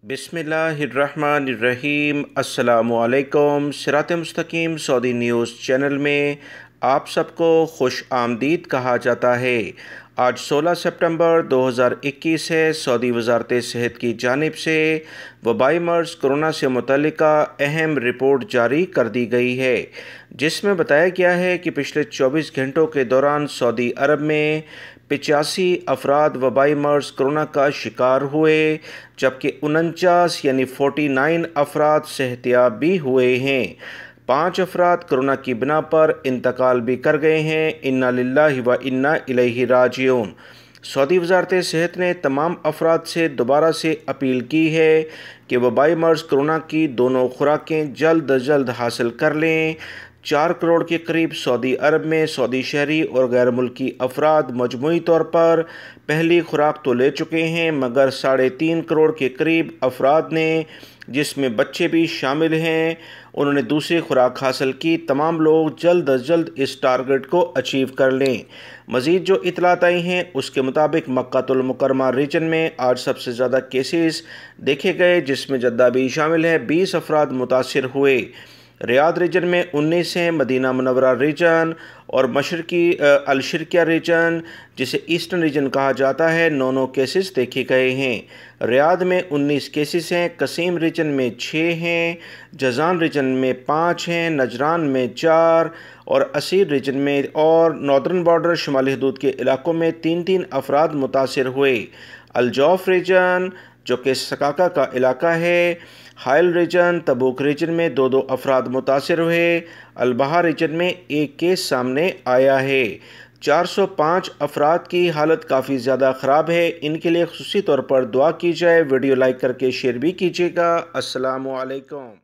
बिस्मिल्लाहिर्रहमानिर्रहीम। अस्सलामु अलैकुम। सिरात मुस्तकीम सऊदी न्यूज़ चैनल में आप सबको खुश आमदीद कहा जाता है। आज 16 सितंबर 2021 है। सऊदी वज़ारत सेहत की जानिब से वबाई मर्ज़ कोरोना से मुतल्लिका अहम रिपोर्ट जारी कर दी गई है, जिसमें बताया गया है कि पिछले 24 घंटों के दौरान सऊदी अरब में 85 अफराद वबाई मर्ज़ कोरोना का शिकार हुए, जबकि 49 यानी 49 अफराद सेहतियाब भी हुए हैं। 5 अफराद कोरोना की बिना पर इंतकाल भी कर गए हैं। इन्ना लिल्लाहि व इन्ना इलैहि राजिऊन। सऊदी वज़ारत सेहत ने तमाम अफराद से दोबारा से अपील की है कि वबाई मर्ज़ कोरोना की दोनों खुराकें जल्द अज जल्द हासिल कर लें। 4 करोड़ के करीब सऊदी अरब में सऊदी शहरी और गैर मुल्की अफराद मजमूई तौर पर पहली खुराक तो ले चुके हैं, मगर 3.5 करोड़ के करीब अफराद ने, जिसमें बच्चे भी शामिल हैं, उन्होंने दूसरी खुराक हासिल की। तमाम लोग जल्द अज जल्द इस टारगेट को अचीव कर लें। मज़ीद जो इतलात आई हैं उसके मुताबिक मक्कातुल मुकर्रमा रीजन में आज सबसे ज़्यादा केसेस देखे गए, जिसमें जद्दा भी शामिल है। 20 अफराद मुतासिर हुए। रियाद रीजन में 19 हैं। मदीना मुनव्वरा रीजन और मशरकी अलशर्किया रीजन, जिसे ईस्टर्न रीजन कहा जाता है, 9 केसेस देखे गए हैं। रियाद में 19 केसेस हैं। कसीम रीजन में 6 हैं। जज़ान रीजन में 5 हैं। नजरान में 4 और असीर रीजन में और नॉर्दर्न बॉर्डर शुमाली हदूद के इलाकों में 3-3 अफराद मुतासिर हुए। अलजौफ रीजन, जो कि सकाका का इलाका है, हाइल रीजन, तबूक रीजन में 2-2 अफराद मुतासिर हुए। अलबहा रीजन में 1 केस सामने आया है। 405 अफराद की हालत काफ़ी ज़्यादा ख़राब है। इनके लिए खुसूसी तौर पर दुआ की जाए। वीडियो लाइक करके शेयर भी कीजिएगा। अस्सलामु अलैकुम।